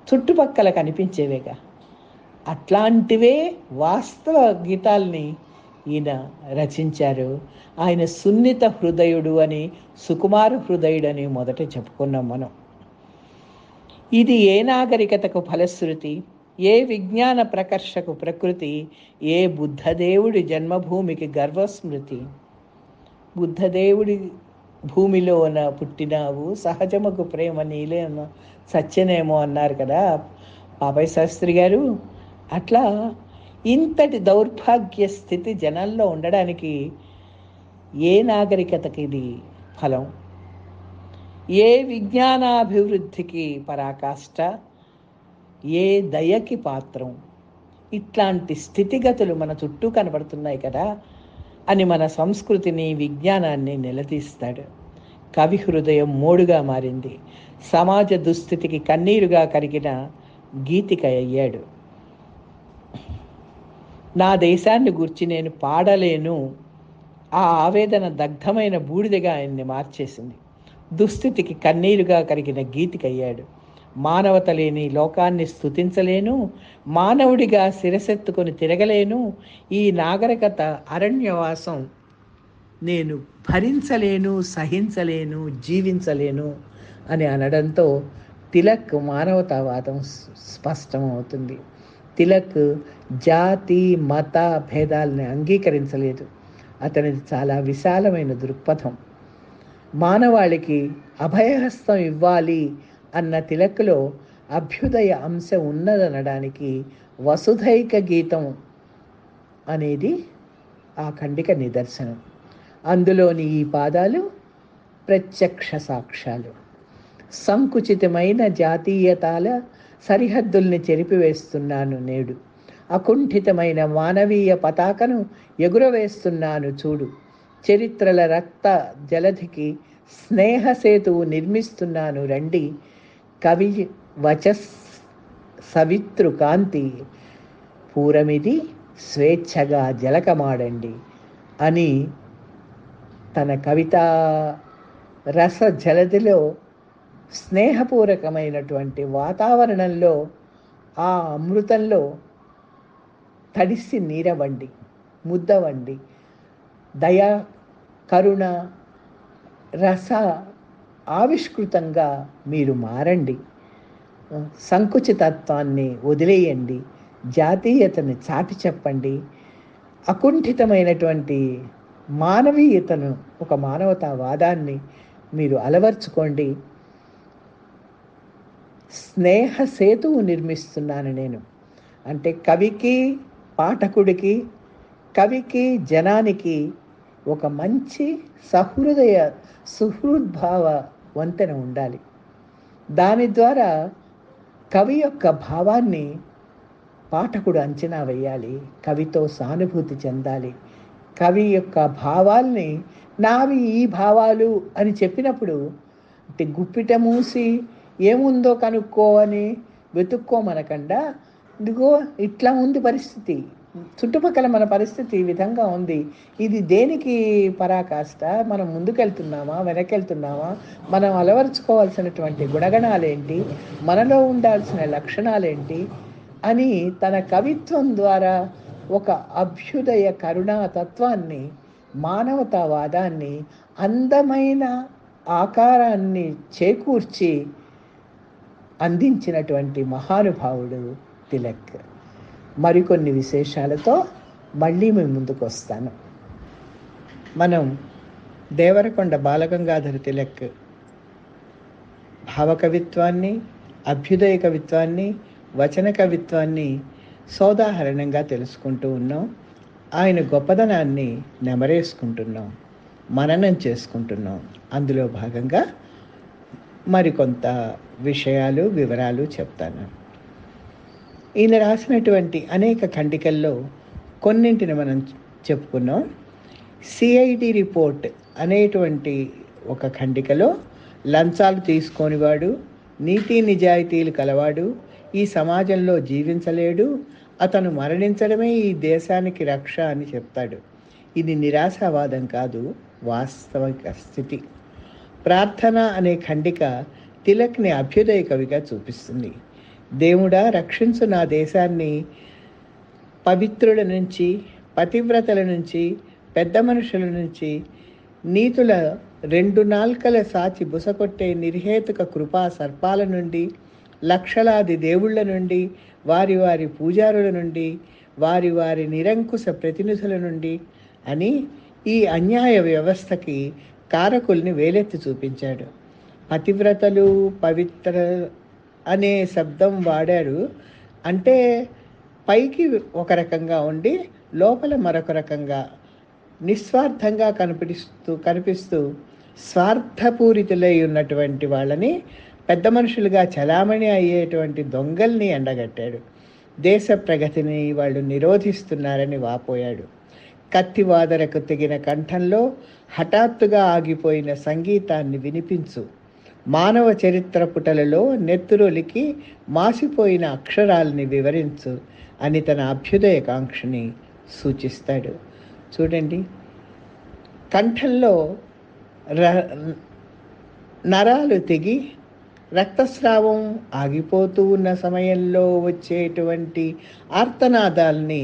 A: చుట్టుపక్కల కనిపించేవేగా. అట్లాంటివే వాస్తవ గీతాల్ని ఈయన రచించారు. ఆయన సున్నిత హృదయుడు అని, సుకుమార హృదయుడని మొదట చెప్పుకున్నాం మనం. ఇది ఏ నాగరికతకు ఫలశ్రుతి, ఏ విజ్ఞాన ప్రకర్షకు ప్రకృతి, ఏ బుద్ధదేవుడి జన్మభూమికి గర్వస్మృతి. బుద్ధదేవుడి భూమిలోన పుట్టినావు, సహజముకు ప్రేమ నీలేమో సత్యనేమో అన్నారు కదా పాపయ్య శాస్త్రి గారు. అట్లా ఇంతటి దౌర్భాగ్య స్థితి జనాల్లో ఉండడానికి ఏ నాగరికతకి ఇది ఫలం, ఏ విజ్ఞానాభివృద్ధికి పరాకాష్ట, ఏ దయకి పాత్రం. ఇట్లాంటి స్థితిగతులు మన చుట్టూ కనబడుతున్నాయి కదా అని మన సంస్కృతిని, విజ్ఞానాన్ని నిలదీస్తాడు. కవి హృదయం మోడుగా మారింది. సమాజ దుస్థితికి కన్నీరుగా కరిగిన గీతిక అయ్యాడు. నా దేశాన్ని గూర్చి నేను పాడలేను, ఆ ఆవేదన దగ్ధమైన బూడిదగా ఆయన్ని మార్చేసింది. దుస్థితికి కన్నీరుగా కరిగిన గీతికయ్యాడు. మానవత లేని లోకాన్ని స్తుతించలేను, మానవుడిగా శిరసెత్తుకొని తిరగలేను, ఈ నాగరికత అరణ్యవాసం నేను భరించలేను, సహించలేను, జీవించలేను అని అనడంతో తిలక్ మానవతావాదం స్పష్టమవుతుంది. తిలక్ జాతి మత భేదాలని అంగీకరించలేదు. అతనిది చాలా విశాలమైన దృక్పథం. మానవాళికి అభయహస్తం ఇవ్వాలి అన్న తిలక్లో అభ్యుదయ అంశం ఉన్నదనడానికి వసుధైక గీతం అనేది ఆ ఖండిక నిదర్శనం. అందులోని ఈ పాదాలు ప్రత్యక్ష సాక్ష్యాలు. సంకుచితమైన జాతీయతాల సరిహద్దుల్ని చెరిపివేస్తున్నాను నేడు, అకుంఠితమైన మానవీయ పతాకను ఎగురవేస్తున్నాను చూడు, చరిత్రల రక్త జలధికి స్నేహసేతువు నిర్మిస్తున్నాను రండి, కవి వచస్ సవితృ కాంతి పూరమిది స్వేచ్ఛగా జలకమాడండి అని తన కవితా రస జలదిలో స్నేహపూర్వకమైనటువంటి వాతావరణంలో ఆ అమృతంలో తడిసి నీరవండి, ముద్దవండి, దయ కరుణ రస ఆవిష్కృతంగా మీరు మారండి, సంకుచితత్వాన్ని వదిలేయండి, జాతీయతని చాటి చెప్పండి, అకుంఠితమైనటువంటి మానవీయతను, ఒక మానవతావాదాన్ని మీరు అలవర్చుకోండి. స్నేహ సేతువు నిర్మిస్తున్నాను నేను అంటే కవికి పాఠకుడికి, కవికి జనానికి ఒక మంచి సహృదయ సుహృద్భావ వంతెన ఉండాలి. దాని ద్వారా కవి యొక్క భావాన్ని పాఠకుడు అంచనా వేయాలి, కవితో సానుభూతి చెందాలి. కవి యొక్క భావాల్ని నావి ఈ భావాలు అని చెప్పినప్పుడు అంటే గుప్పిట మూసి ఏముందో కనుక్కో అని వెతుక్కోమనకుండా, ఇదిగో ఇట్లా ఉంది పరిస్థితి, చుట్టుపక్కల మన పరిస్థితి ఈ విధంగా ఉంది, ఇది దేనికి పరాకాష్ట, మనం ముందుకెళ్తున్నామా వెనకెళ్తున్నామా, మనం అలవరుచుకోవాల్సినటువంటి గుణగణాలేంటి, మనలో ఉండాల్సిన లక్షణాలేంటి అని తన కవిత్వం ద్వారా ఒక అభ్యుదయ కరుణాతత్వాన్ని, మానవతావాదాన్ని, అందమైన ఆకారాన్ని చేకూర్చి అందించినటువంటి మహానుభావుడు తిలక్. మరికొన్ని విశేషాలతో మళ్ళీ మేము ముందుకు వస్తాను. మనం దేవరకొండ బాలగంగాధర తిలక్ భావకవిత్వాన్ని, అభ్యుదయ కవిత్వాన్ని, వచన కవిత్వాన్ని సోదాహరణంగా తెలుసుకుంటూ ఉన్నాం. ఆయన గొప్పదనాన్ని నెమరేసుకుంటున్నాం, మననం చేసుకుంటున్నాం. అందులో భాగంగా మరికొంత విషయాలు వివరాలు చెప్తాను. ఈయన రాసినటువంటి అనేక ఖండికల్లో కొన్నింటిని మనం చెప్పుకున్నాం. సిఐడి రిపోర్ట్ అనేటువంటి ఒక ఖండికలో లంచాలు తీసుకోనివాడు, నీతి నిజాయితీలు కలవాడు ఈ సమాజంలో జీవించలేడు, అతను మరణించడమే ఈ దేశానికి రక్ష అని చెప్తాడు. ఇది నిరాశావాదం కాదు, వాస్తవిక స్థితి. ప్రార్థన అనే ఖండిక తిలక్ని అభ్యుదయ కవిగా చూపిస్తుంది. దేవుడా రక్షించు నా దేశాన్ని పవిత్రుల నుంచి, పతివ్రతల నుంచి, పెద్ద మనుషుల నుంచి, నీతుల రెండు నాల్కల సాచి బుసకొట్టే నిర్హేతుక కృపా సర్పాల నుండి, లక్షలాది దేవుళ్ళ నుండి, వారి వారి పూజారుల నుండి, వారి వారి నిరంకుశ ప్రతినిధుల నుండి అని ఈ అన్యాయ వ్యవస్థకి కారకుల్ని వేలెత్తి చూపించాడు. పతివ్రతలు, పవిత్ర అనే శబ్దం వాడారు. అంటే పైకి ఒక రకంగా ఉండి లోపల మరొక రకంగా నిస్వార్థంగా కనిపిస్తూ స్వార్థపూరితులై ఉన్నటువంటి వాళ్ళని పెద్ద మనుషులుగా చలామణి అయ్యేటువంటి దొంగల్ని ఎండగట్టాడు. దేశ ప్రగతిని వాళ్ళు నిరోధిస్తున్నారని వాపోయాడు. కత్తివాదరకు తెగిన కంఠంలో హఠాత్తుగా ఆగిపోయిన సంగీతాన్ని వినిపించు, మానవ చరిత్ర పుటలలో నెత్తురొలికి మాసిపోయిన అక్షరాల్ని వివరించు అని తన అభ్యుదయకాంక్షని సూచిస్తాడు. చూడండి, కంఠంలో నరాలు తెగి రక్తస్రావం ఆగిపోతూ ఉన్న సమయంలో వచ్చేటువంటి ఆర్తనాదాల్ని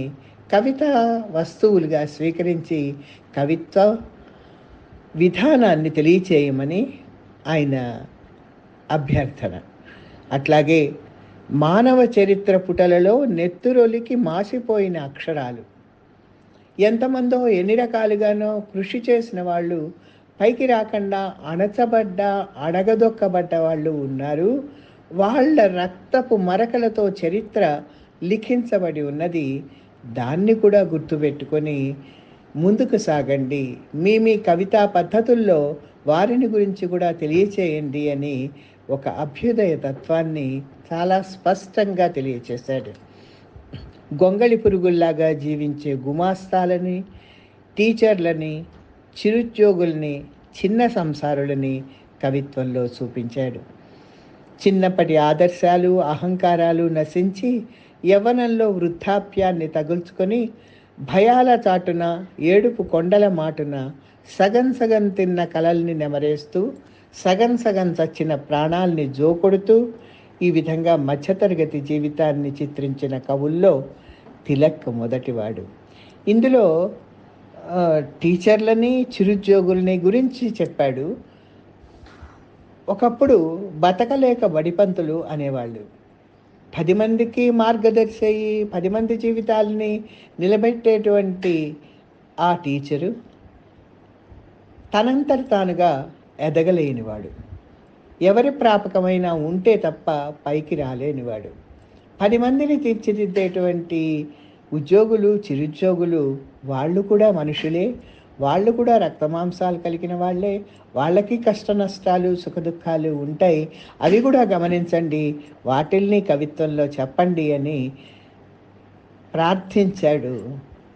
A: కవితా వస్తువులుగా స్వీకరించి కవిత్వ విధానాన్ని తెలియచేయమని ఆయన అభ్యర్థన. అట్లాగే మానవ చరిత్ర పుటలలో నెత్తురొలికి మాసిపోయిన అక్షరాలు. ఎంతమందో ఎన్ని రకాలుగానో కృషి చేసిన వాళ్ళు పైకి రాకుండా అణచబడ్డ, అడగదొక్కబడ్డ వాళ్ళు ఉన్నారు. వాళ్ళ రక్తపు మరకలతో చరిత్ర లిఖించబడి ఉన్నది. దాన్ని కూడా గుర్తుపెట్టుకొని ముందుకు సాగండి. మీ కవితా పద్ధతుల్లో వారిని గురించి కూడా తెలియచేయండి అని ఒక అభ్యుదయ తత్వాన్ని చాలా స్పష్టంగా తెలియచేశాడు. గొంగళి పురుగుల్లాగా జీవించే గుమాస్తాలని, టీచర్లని, చిరుద్యోగుల్ని, చిన్న సంసారులని కవిత్వంలో చూపించాడు. చిన్నప్పటి ఆదర్శాలు, అహంకారాలు నశించి యవ్వనంలో వృద్ధాప్యాన్ని తగుల్చుకొని భయాల చాటున, ఏడుపు కొండల మాటున సగం సగం తిన్న కలల్ని నెమరేస్తూ, సగం సగం చచ్చిన ప్రాణాల్ని జోకొడుతూ ఈ విధంగా మధ్యతరగతి జీవితాన్ని చిత్రించిన కవుల్లో తిలక్ మొదటివాడు. ఇందులో టీచర్లని, చిరుద్యోగుల్ని గురించి చెప్పాడు. ఒకప్పుడు బతకలేక బడిపంతులు అనేవాళ్ళు. 10 మందికి మార్గదర్శి అయ్యి 10 మంది జీవితాలని నిలబెట్టేటువంటి ఆ టీచరు తనంతట తానుగా ఎదగలేనివాడు. ఎవరి ప్రాపకమైనా ఉంటే తప్ప పైకి రాలేనివాడు. 10 మందిని తీర్చిదిద్దేటువంటి ఉద్యోగులు, చిరుద్యోగులు వాళ్ళు కూడా మనుషులే, వాళ్ళు కూడా రక్తమాంసాలు కలిగిన వాళ్ళే. వాళ్ళకి కష్ట నష్టాలు, సుఖదుఖాలు ఉంటాయి. అవి కూడా గమనించండి, వాటిల్ని కవిత్వంలో చెప్పండి అని ప్రార్థించాడు,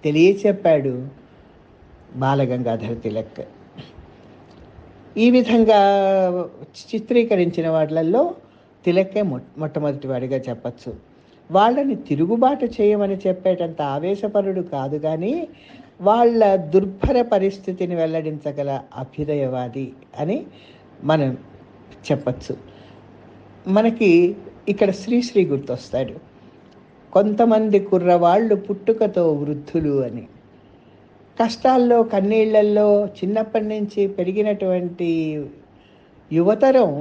A: తెలియచెప్పాడు బాలగంగాధర తిలక్. ఈ విధంగా చిత్రీకరించిన వాళ్ళల్లో తిలకే మొట్టమొదటి వాడిగా చెప్పచ్చు. వాళ్ళని తిరుగుబాటు చేయమని చెప్పేటంత ఆవేశపరుడు కాదు, కానీ వాళ్ళ దుర్భర పరిస్థితిని వెల్లడించగల అభ్యుదయవాది అని మనం చెప్పచ్చు. మనకి ఇక్కడ శ్రీశ్రీ గుర్తొస్తాడు. కొంతమంది కుర్రవాళ్ళు పుట్టుకతో వృద్ధులు అని. కష్టాల్లో, కన్నీళ్లల్లో చిన్నప్పటి నుంచి పెరిగినటువంటి యువతరం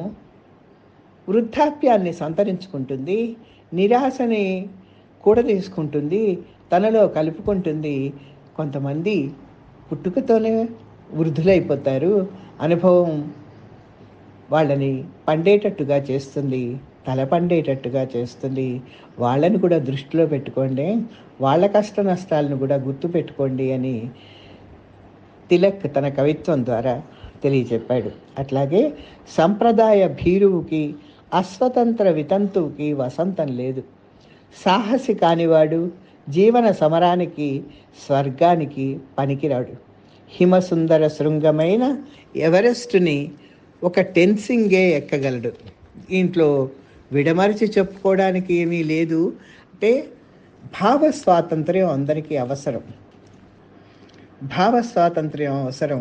A: వృద్ధాప్యాన్ని సంతరించుకుంటుంది, నిరాశని కూడా తీసుకుంటుంది, తనలో కలుపుకుంటుంది. కొంతమంది పుట్టుకతోనే వృద్ధులైపోతారు. అనుభవం వాళ్ళని పండేటట్టుగా చేస్తుంది, తల పండేటట్టుగా చేస్తుంది. వాళ్ళని కూడా దృష్టిలో పెట్టుకోండి, వాళ్ళ కష్ట నష్టాలను కూడా గుర్తుపెట్టుకోండి అని తిలక్ తన కవిత్వం ద్వారా తెలియచెప్పాడు. అట్లాగే సంప్రదాయ భీరువుకి, అస్వతంత్ర వితంతువుకి వసంతం లేదు. సాహసి కానివాడు జీవన సమరానికి, స్వర్గానికి పనికిరాడు. హిమసుందర శృంగమైన ఎవరెస్టుని ఒక టెన్సింగే ఎక్కగలడు. ఇంట్లో విడమరిచి చెప్పుకోవడానికి ఏమీ లేదు. అంటే భావ స్వాతంత్ర్యం అందరికీ అవసరం. భావ స్వాతంత్ర్యం అవసరం,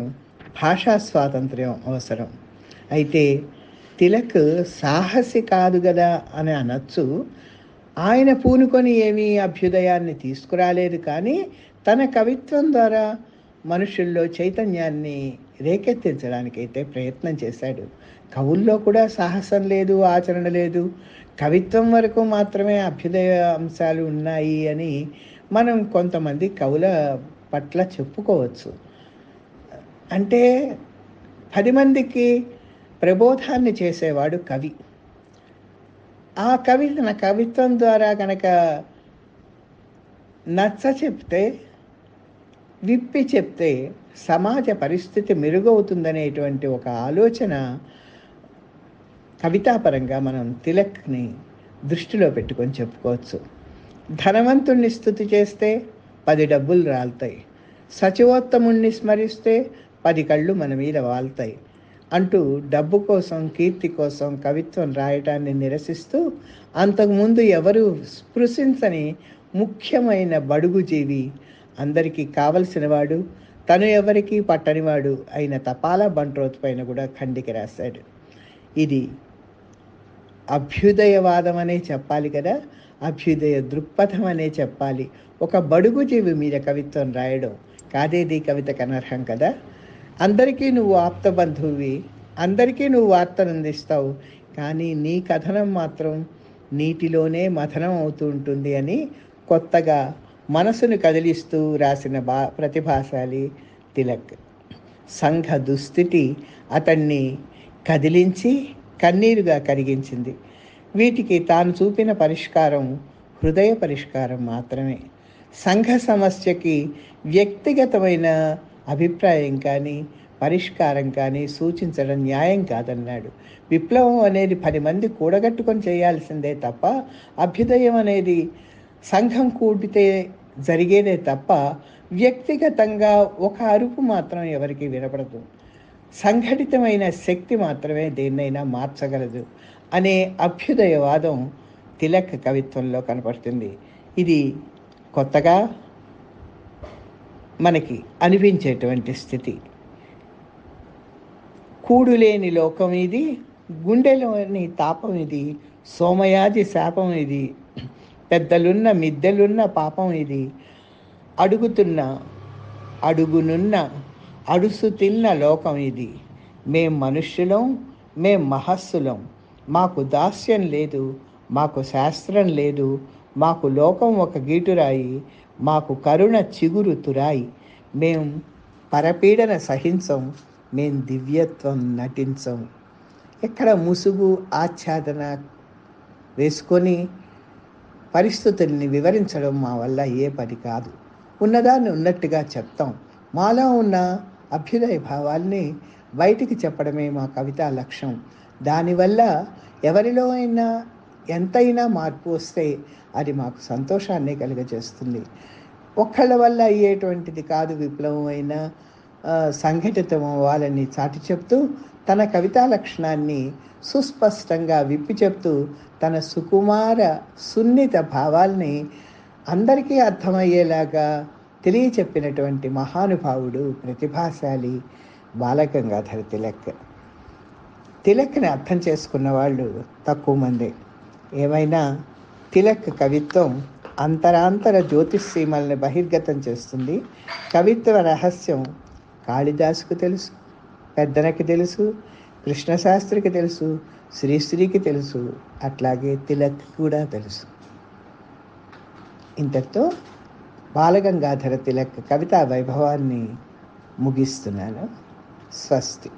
A: భాషా స్వాతంత్ర్యం అవసరం. అయితే తిలక్ సాహసి కాదు కదా అని అనొచ్చు. ఆయన పూనుకొని ఏమీ అభ్యుదయాన్ని తీసుకురాలేదు, కానీ తన కవిత్వం ద్వారా మనుషుల్లో చైతన్యాన్ని రేకెత్తించడానికైతే ప్రయత్నం చేశాడు. కవుల్లో కూడా సాహసం లేదు, ఆచరణ లేదు. కవిత్వం వరకు మాత్రమే అభ్యుదయ అంశాలు ఉన్నాయి అని మనం కొంతమంది కవుల పట్ల చెప్పుకోవచ్చు. అంటే 10 మందికి ప్రబోధాన్ని చేసేవాడు కవి. ఆ కవి తన కవిత్వం ద్వారా కనుక నచ్చ చెప్తే, విప్పి చెప్తే సమాజ పరిస్థితి మెరుగవుతుందనేటువంటి ఒక ఆలోచన కవితాపరంగా మనం తిలక్ని దృష్టిలో పెట్టుకొని చెప్పుకోవచ్చు. ధనవంతుణ్ణి స్తుతి చేస్తే 10 డబ్బులు రాలుతాయి, సచివోత్తముణ్ణి స్మరిస్తే 10 కళ్ళు మన మీద వాళ్తాయి అంటూ డబ్బు కోసం, కీర్తి కోసం కవిత్వం రాయటాన్ని నిరసిస్తూ, అంతకుముందు ఎవరు స్పృశించని ముఖ్యమైన బడుగు జీవి, అందరికీ కావలసినవాడు, తను ఎవరికీ పట్టనివాడు అయిన తపాలా బంట్రోతు పైన కూడా ఖండిక రాశాడు. ఇది అభ్యుదయవాదం అనే చెప్పాలి కదా, అభ్యుదయ దృక్పథం అనే చెప్పాలి. ఒక బడుగు జీవి మీద కవిత్వం రాయడం కాదేది కవితకు అనర్హం కదా. అందరికీ నువ్వు ఆప్త బంధువువి, అందరికీ నువ్వు వార్తనందిస్తావు, కానీ నీ కథనం మాత్రం నీటిలోనే మథనం అవుతూ ఉంటుంది అని కొత్తగా మనసును కదిలిస్తూ రాసిన ప్రతిభాశాలి తిలక్. సంఘ దుస్థితి అతన్ని కదిలించి కన్నీరుగా కరిగించింది. వీటికి తాను చూపిన పరిష్కారం హృదయ పరిష్కారం మాత్రమే. సంఘ సమస్యకి వ్యక్తిగతమైన అభిప్రాయం కానీ పరిష్కారం కానీ సూచించడం న్యాయం కాదన్నాడు. విప్లవం అనేది 10 మంది కూడగట్టుకొని చేయాల్సిందే తప్ప, అభ్యుదయం అనేది సంఘం కూడితే జరిగేదే తప్ప, వ్యక్తిగతంగా ఒక అరుపు మాత్రం ఎవరికి వినపడదు. సంఘటితమైన శక్తి మాత్రమే దేన్నైనా మార్చగలదు అనే అభ్యుదయవాదం తిలక్ కవిత్వంలో కనపడుతుంది. ఇది కొత్తగా మనకి అనిపించేటువంటి స్థితి. కూడులేని లోకం ఇది, గుండెలోని తాపం ఇది, సోమయాజి శాపం ఇది, పెద్దలున్న మిద్దెలున్న పాపం ఇది, అడుగునున్న అడుసు తిన్న లోకం ఇది. మేం మనుష్యులం, మేం మహస్సులం, మాకు దాస్యం లేదు, మాకు శాస్త్రం లేదు, మాకు లోకం ఒక గీటురాయి, మాకు కరుణ చిగురు తురాయి, మేం పరపీడన సహించం, మేం దివ్యత్వం నటించం. ఎక్కడ ముసుగు ఆచ్ఛాదన వేసుకొని పరిస్థితుల్ని వివరించడం మా వల్ల ఏ పని కాదు. ఉన్నదాన్ని ఉన్నట్టుగా చెప్తాం. మాలో ఉన్న అభ్యుదయ భావాల్ని బయటికి చెప్పడమే మా కవితా లక్ష్యం. దానివల్ల ఎవరిలో అయినా ఎంతైనా మార్పు వస్తే అది మాకు సంతోషాన్ని కలుగజేస్తుంది. ఒక్కళ్ళ వల్ల అయ్యేటువంటిది కాదు విప్లవం అయినా, సంఘటితం అవ్వాలని చాటి చెప్తూ తన కవితా లక్షణాన్ని సుస్పష్టంగా విప్పి చెప్తూ తన సుకుమార సున్నిత భావాల్ని అందరికీ అర్థమయ్యేలాగా తెలియచెప్పినటువంటి మహానుభావుడు ప్రతిభాశాలి బాలగంగాధర తిలక్. తిలక్ని అర్థం చేసుకున్న వాళ్ళు తక్కువ మంది. ఏమైనా తిలక్ కవిత్వం అంతరాంతర జ్యోతిష్సీమల్ని బహిర్గతం చేస్తుంది. కవిత్వ రహస్యం కాళిదాసుకు తెలుసు, పెద్దనకి తెలుసు, కృష్ణశాస్త్రికి తెలుసు, శ్రీశ్రీకి తెలుసు, అట్లాగే తిలక్ కూడా తెలుసు. ఇంతటితో బాలగంగాధర తిలక్ కవితా వైభవాన్ని ముగిస్తున్నాను. స్వస్తి.